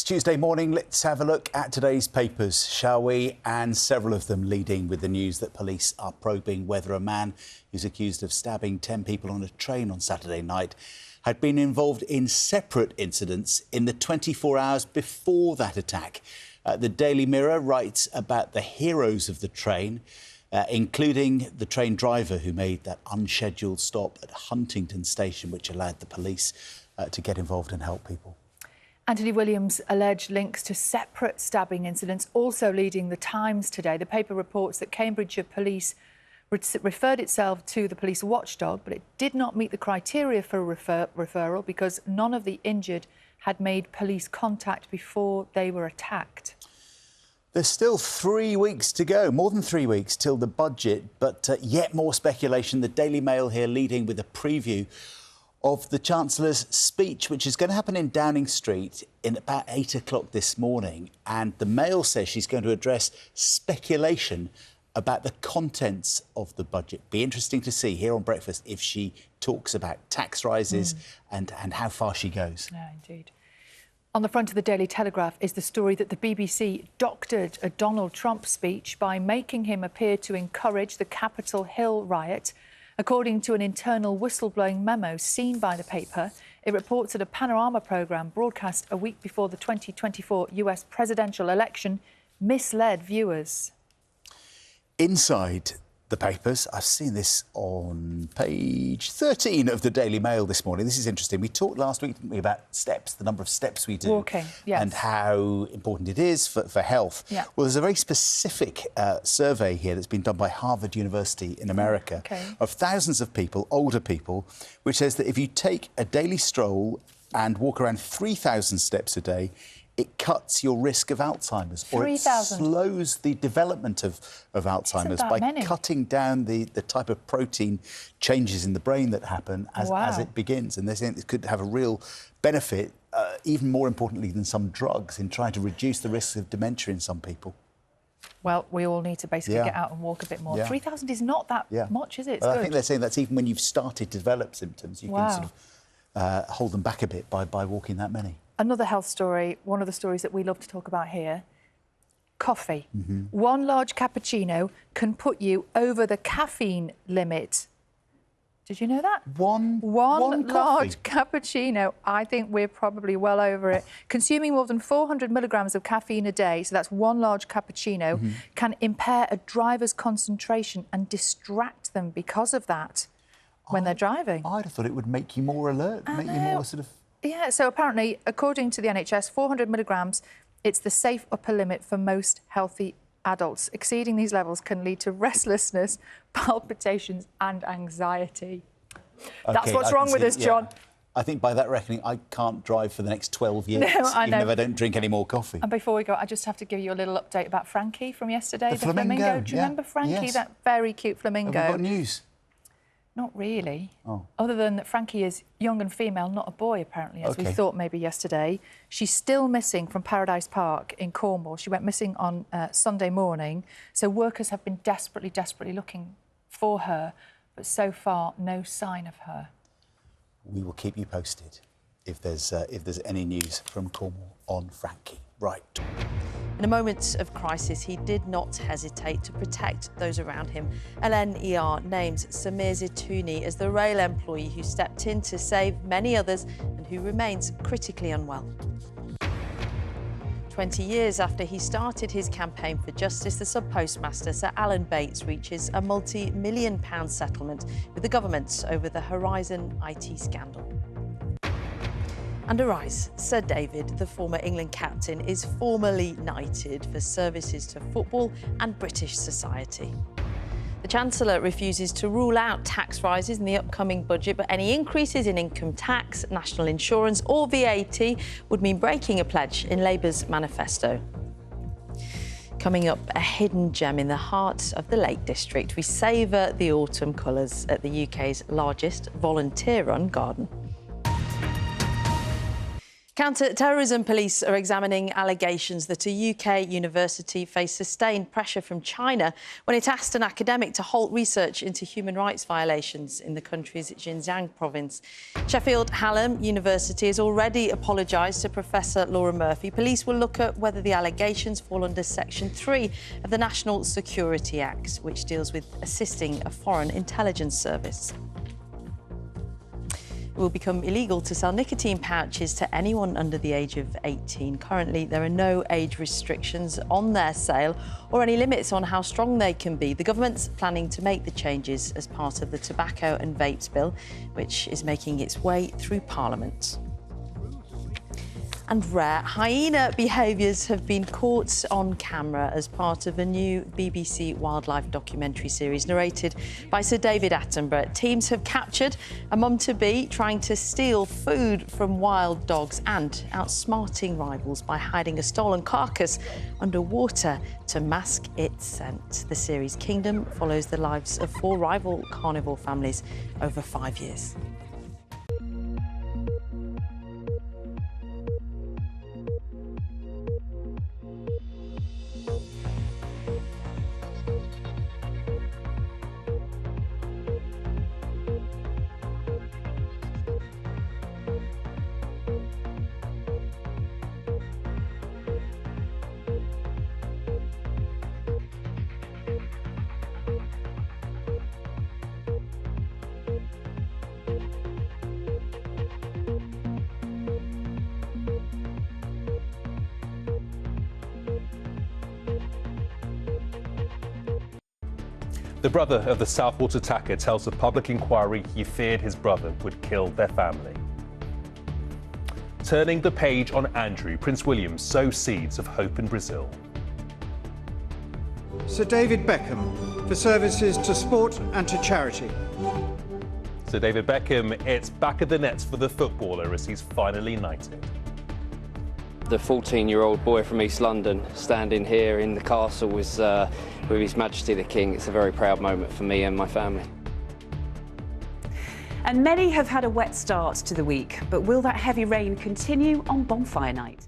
It's Tuesday morning. Let's have a look at today's papers, shall we? And several of them leading with the news that police are probing whether a man who's accused of stabbing 10 people on a train on Saturday night had been involved in separate incidents in the 24 hours before that attack. The Daily Mirror writes about the heroes of the train, including the train driver who made that unscheduled stop at Huntington Station, which allowed the police to get involved and help people. Anthony Williams' alleged links to separate stabbing incidents also leading the Times today. The paper reports that Cambridgeshire Police referred itself to the police watchdog, but it did not meet the criteria for a referral because none of the injured had made police contact before they were attacked. There's still 3 weeks to go, more than 3 weeks till the budget, but yet more speculation. The Daily Mail here leading with a preview of the Chancellor's speech, which is going to happen in Downing Street in about 8 o'clock this morning. And the Mail says she's going to address speculation about the contents of the budget. Be interesting to see here on Breakfast if she talks about tax rises and how far she goes. Yeah, indeed. On the front of the Daily Telegraph is the story that the BBC doctored a Donald Trump speech by making him appear to encourage the Capitol Hill riot. According to an internal whistleblowing memo seen by the paper, it reports that a panorama programme broadcast a week before the 2024 US presidential election misled viewers. Inside the papers, I've seen this on page 13 of the Daily Mail this morning. This is interesting. We talked last week, didn't we, about steps, the number of steps we do. Walking, yes. And how important it is for health. Yeah. Well, there's a very specific survey here that's been done by Harvard University in America of thousands of people, older people, which says that if you take a daily stroll and walk around 3,000 steps a day, it cuts your risk of Alzheimer's, or it slows the development of Alzheimer's by cutting down the type of protein changes in the brain that happen as it begins. And they're saying it could have a real benefit, even more importantly than some drugs, in trying to reduce the risk of dementia in some people. Well, we all need to basically get out and walk a bit more. 3,000 is not that much, is it? It's I think they're saying that's even when you've started to develop symptoms, you can sort of hold them back a bit by walking that many. Another health story, one of the stories that we love to talk about here, coffee. One large cappuccino can put you over the caffeine limit. Did you know that? One large cappuccino, I think we're probably well over it. Consuming more than 400 milligrams of caffeine a day, so that's one large cappuccino, can impair a driver's concentration and distract them because of that when they're driving. I'd have thought it would make you more alert, make you more sort of... Yeah, so apparently, according to the NHS, 400 milligrams, it's the safe upper limit for most healthy adults. Exceeding these levels can lead to restlessness, palpitations and anxiety. That's what's wrong with us, John. I think by that reckoning, I can't drive for the next 12 years, even if I don't drink any more coffee. And before we go, I just have to give you a little update about Frankie from yesterday. The flamingo. Do you remember Frankie, that very cute flamingo? Have we got news? Not really. Oh. Other than that Frankie is young and female, not a boy, apparently, as we thought maybe yesterday. She's still missing from Paradise Park in Cornwall. She went missing on Sunday morning. So workers have been desperately looking for her, but so far, no sign of her. We will keep you posted if there's any news from Cornwall on Frankie. Right. In a moment of crisis, he did not hesitate to protect those around him. LNER names Samir Zitouni as the rail employee who stepped in to save many others and who remains critically unwell. 20 years after he started his campaign for justice, the sub-postmaster, Sir Alan Bates, reaches a multi-million-pound settlement with the government over the Horizon IT scandal. And arise, Sir David, the former England captain, is formally knighted for services to football and British society. The Chancellor refuses to rule out tax rises in the upcoming budget, but any increases in income tax, national insurance or VAT would mean breaking a pledge in Labour's manifesto. Coming up, a hidden gem in the heart of the Lake District. We savour the autumn colours at the UK's largest volunteer-run garden. Counter-terrorism police are examining allegations that a UK university faced sustained pressure from China when it asked an academic to halt research into human rights violations in the country's Xinjiang province. Sheffield Hallam University has already apologised to Professor Laura Murphy. Police will look at whether the allegations fall under Section 3 of the National Security Act, which deals with assisting a foreign intelligence service. It will become illegal to sell nicotine pouches to anyone under the age of 18. Currently, there are no age restrictions on their sale or any limits on how strong they can be. The government's planning to make the changes as part of the Tobacco and Vapes Bill, which is making its way through Parliament. And rare hyena behaviours have been caught on camera as part of a new BBC wildlife documentary series narrated by Sir David Attenborough. Teams have captured a mum-to-be trying to steal food from wild dogs and outsmarting rivals by hiding a stolen carcass underwater to mask its scent. The series Kingdom follows the lives of 4 rival carnivore families over 5 years. The brother of the Southport attacker tells a public inquiry he feared his brother would kill their family. Turning the page on Andrew, Prince William sows seeds of hope in Brazil. Sir David Beckham for services to sport and to charity. Sir David Beckham, it's back at the nets for the footballer as he's finally knighted. The 14-year-old boy from East London standing here in the castle with His Majesty the King. It's a very proud moment for me and my family. And many have had a wet start to the week, but will that heavy rain continue on bonfire night?